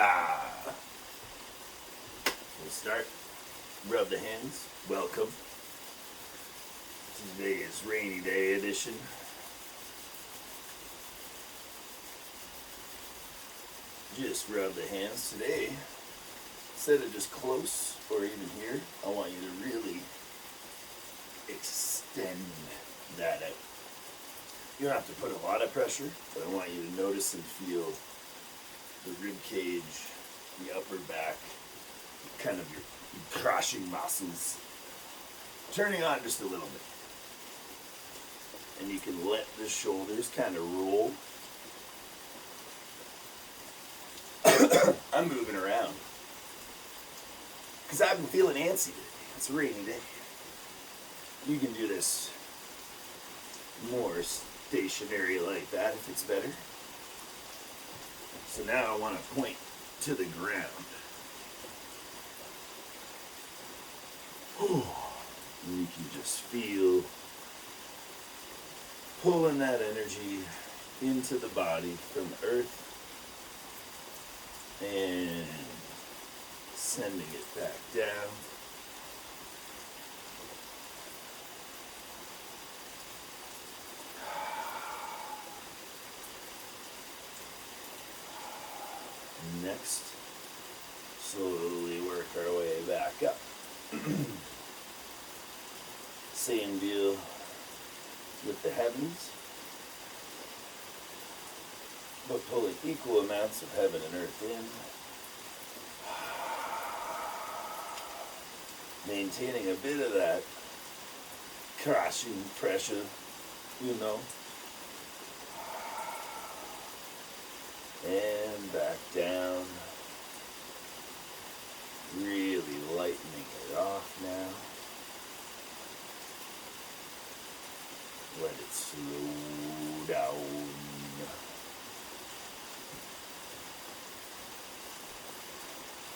voila. We'll start. Rub the hands. Welcome. Today is rainy day edition. Just rub the hands today. Instead of just close or even here, I want you to really extend that out. You don't have to put a lot of pressure, but I want you to notice and feel the rib cage, the upper back, kind of your crushing muscles turning on just a little bit. And you can let the shoulders kind of roll. I'm moving around because I've been feeling antsy today. It's a rainy day. You can do this more stationary like that if it's better. So now I want to point to the ground. And you can just feel pulling that energy into the body from earth and sending it back down. Next, slowly work our way back up. Same deal with the heavens, but pulling equal amounts of heaven and earth in. Maintaining a bit of that crushing pressure, you know. And back down. Really lightening it off now. Let it slow down.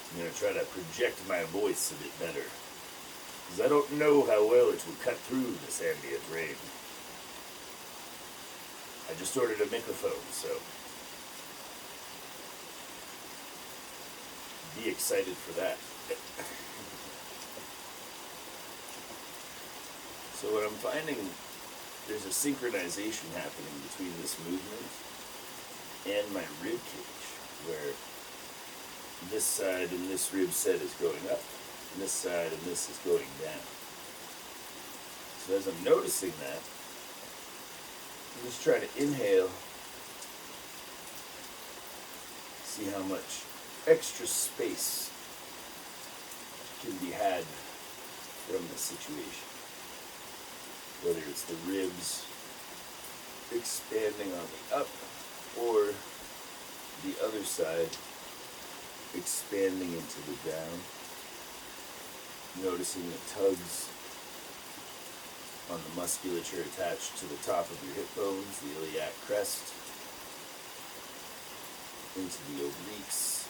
I'm going to try to project my voice a bit better, because I don't know how well it will cut through this ambient rain. I just ordered a microphone, so be excited for that. So what I'm finding, there's a synchronization happening between this movement and my rib cage, where this side and this rib set is going up, and this side and this is going down. So as I'm noticing that, I'm just trying to inhale, see how much extra space can be had from the situation. Whether it's the ribs expanding on the up or the other side expanding into the down. Noticing the tugs on the musculature attached to the top of your hip bones, the iliac crest, into the obliques.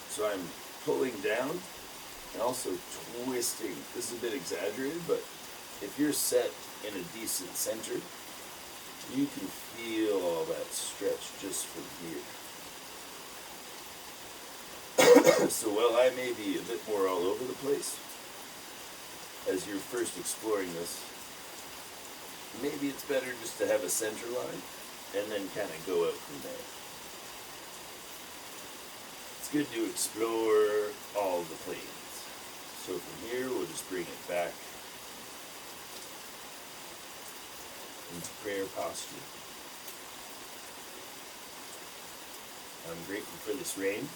So I'm pulling down and also twisting. This is a bit exaggerated, but if you're set in a decent center, you can feel all that stretch just from here. So while I may be a bit more all over the place, as you're first exploring this, maybe it's better just to have a center line and then kind of go out from there. It's good to explore all the planes. So from here, we'll just bring it back into prayer posture. I'm grateful for this rain.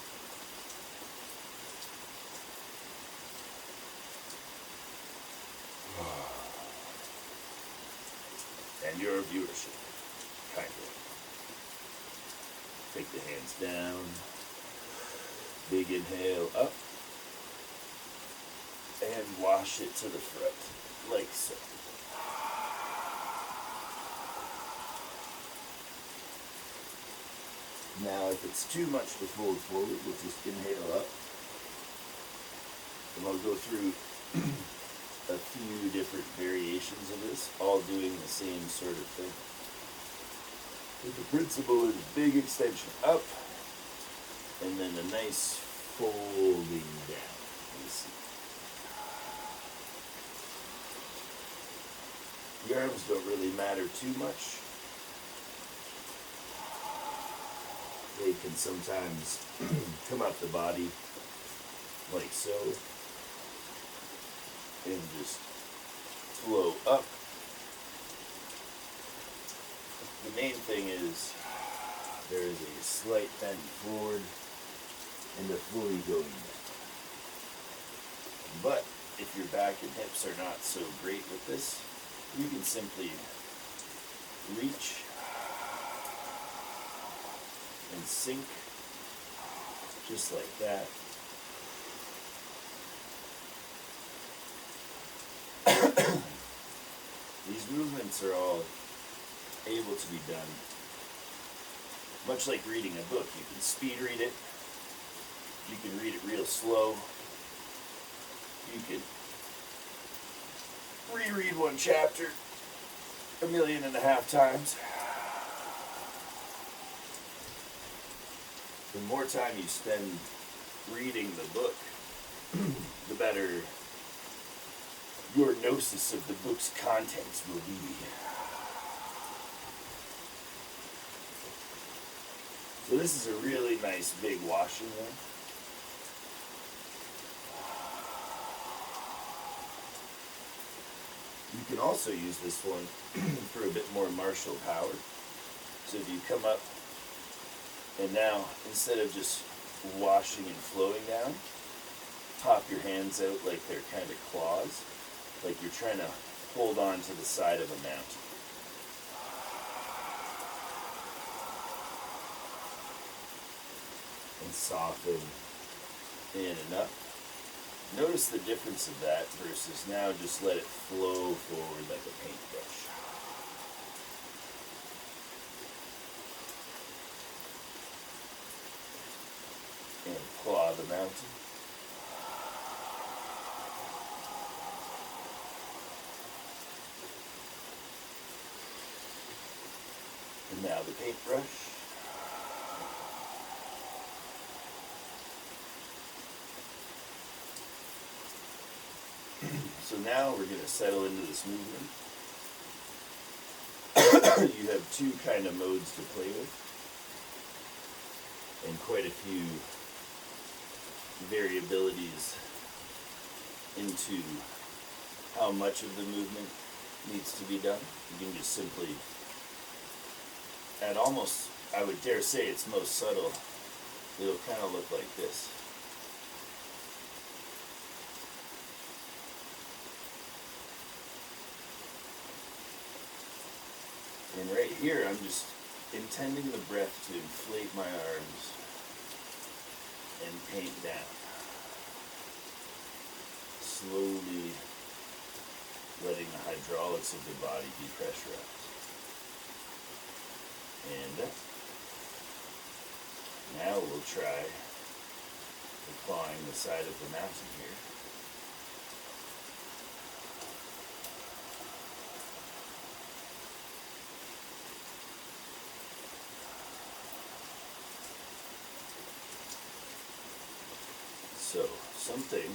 And your viewership, kind of. Take the hands down. Big inhale up. And wash it to the front, like so. Now, if it's too much to fold forward, we'll just inhale up. And I'll go through a few different variations of this, all doing the same sort of thing. But the principle is big extension up and then a nice folding down. Let me see. The arms don't really matter too much. They can sometimes come up the body like so, and just flow up. The main thing is there is a slight bend forward and a fully going down. But if your back and hips are not so great with this, you can simply reach and sink just like that. These movements are all able to be done much like reading a book. You can speed read it, you can read it real slow, you can reread one chapter 1.5 million times. The more time you spend reading the book, the better your gnosis of the book's contents will be. So this is a really nice big washing one. You can also use this one for a bit more martial power. So if you come up and now, instead of just washing and flowing down, pop your hands out like they're kind of claws, like you're trying to hold on to the side of a mountain. And soften in and up. Notice the difference of that versus now just let it flow forward like a paintbrush. And claw the mountain. And now the paintbrush. So now we're going to settle into this movement. You have two kind of modes to play with, and quite a few variabilities into how much of the movement needs to be done. You can just simply, at almost, I would dare say it's most subtle, it'll kind of look like this. And right here, I'm just intending the breath to inflate my arms and paint down. Slowly letting the hydraulics of the body be pressurized. And now we'll try clawing the side of the mountain here. So, something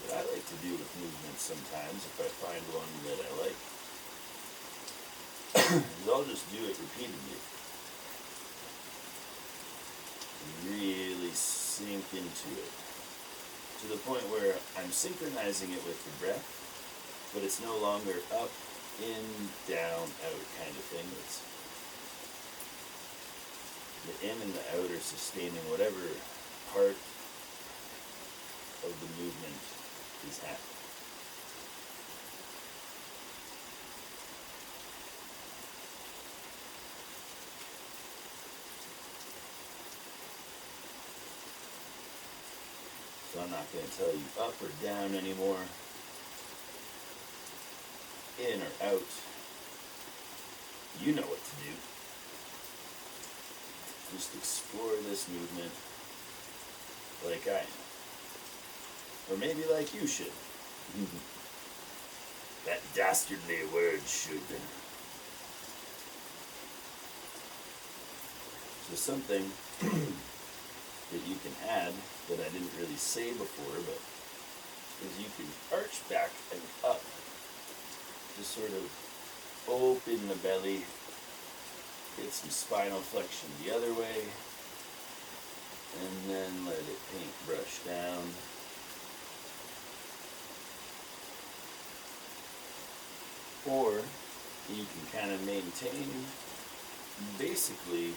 that I like to do with movements sometimes, if I find one that I like, is I'll just do it repeatedly. And really sink into it. To the point where I'm synchronizing it with the breath, but it's no longer up, in, down, out kind of thing. It's the in and the out are sustaining whatever part of the movement is happening. So I'm not going to tell you up or down anymore, in or out. You know what to do. Just explore this movement like I am. Or maybe like you should. That dastardly word, should. So something that you can add that I didn't really say before, but is you can arch back and up. Just sort of open the belly, get some spinal flexion the other way, and then let it paintbrush down. Or you can kind of maintain basically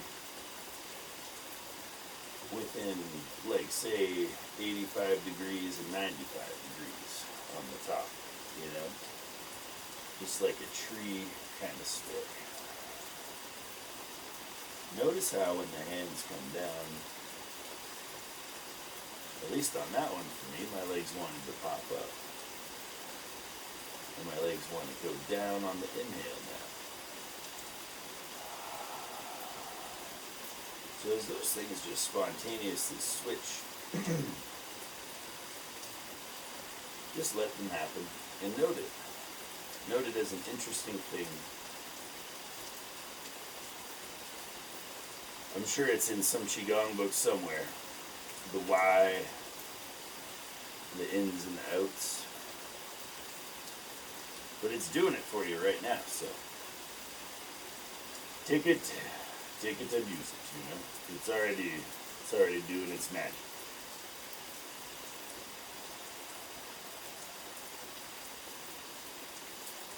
within, like, say, 85 degrees and 95 degrees on the top, you know? Just like a tree kind of stick. Notice how when the hands come down, at least on that one for me, my legs wanted to pop up. And my legs want to go down on the inhale now. So as those things just spontaneously switch, just let them happen and note it. Note it as an interesting thing. I'm sure it's in some Qigong book somewhere. The why, the ins and the outs. But it's doing it for you right now, so take it and use it, you know. It's already doing its magic.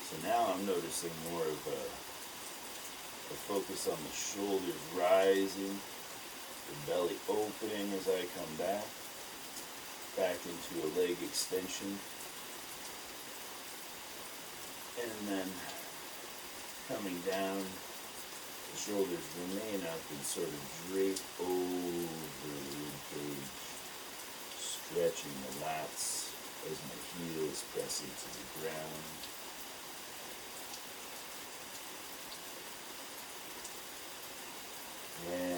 So now I'm noticing more of a focus on the shoulders rising, the belly opening as I come back into a leg extension. And then coming down, the shoulders remain up and sort of drape over the rib cage, stretching the lats as my heels press into the ground. And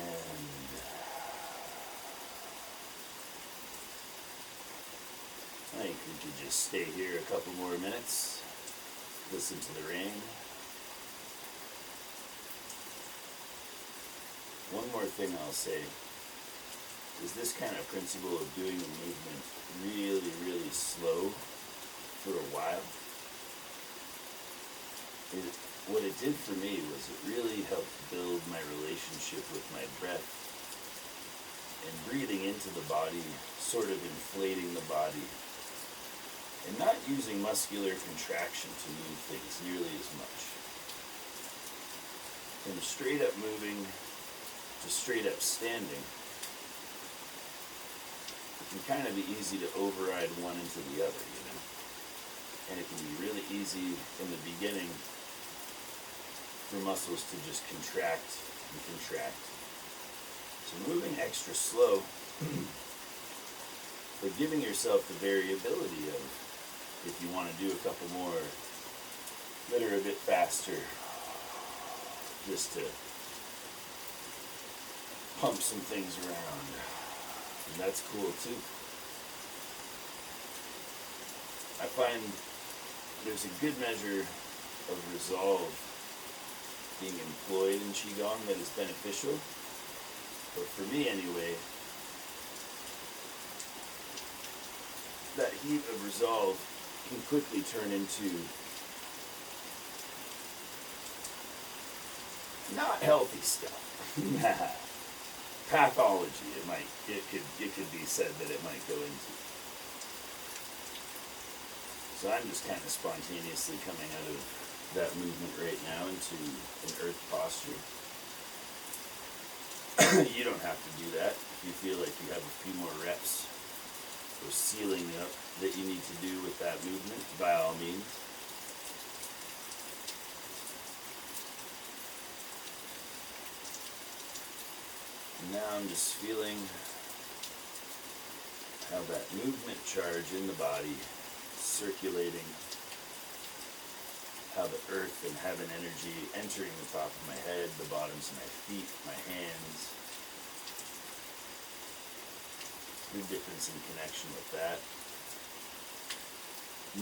I think we could just stay here a couple more minutes. Listen to the rain. One more thing I'll say is this kind of principle of doing the movement really, really slow for a while. What it did for me was it really helped build my relationship with my breath and breathing into the body, sort of inflating the body. And not using muscular contraction to move things nearly as much. From straight up moving to straight up standing, it can kind of be easy to override one into the other, you know. And it can be really easy in the beginning for muscles to just contract and contract. So moving extra slow, but giving yourself the variability of, if you want to do a couple more that are a bit faster, just to pump some things around. And that's cool too. I find there's a good measure of resolve being employed in Qigong that is beneficial. But for me anyway, that heat of resolve can quickly turn into not healthy stuff. Pathology, it could be said that it might go into. So I'm just kind of spontaneously coming out of that movement right now into an earth posture. You don't have to do that. If you feel like you have a few more reps or sealing up that you need to do with that movement, by all means. Now I'm just feeling how that movement charge in the body is circulating, how the earth and heaven energy entering the top of my head, the bottoms of my feet, my hands. Big difference in connection with that.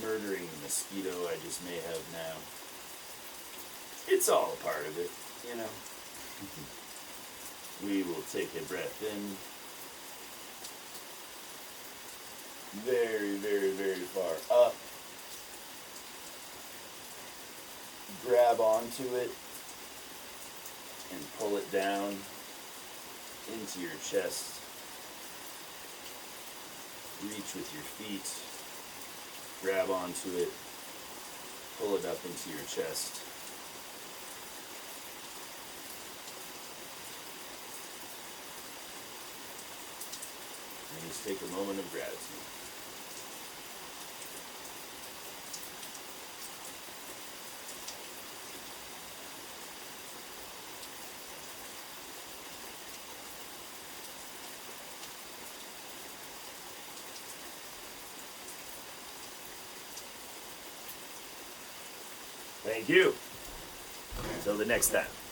Murdering the mosquito I just may have now. It's all a part of it, you know. We will take a breath in very, very, very far up. Grab onto it and pull it down into your chest. Reach with your feet, grab onto it, pull it up into your chest. And just take a moment of gratitude. Thank you. Until the next time.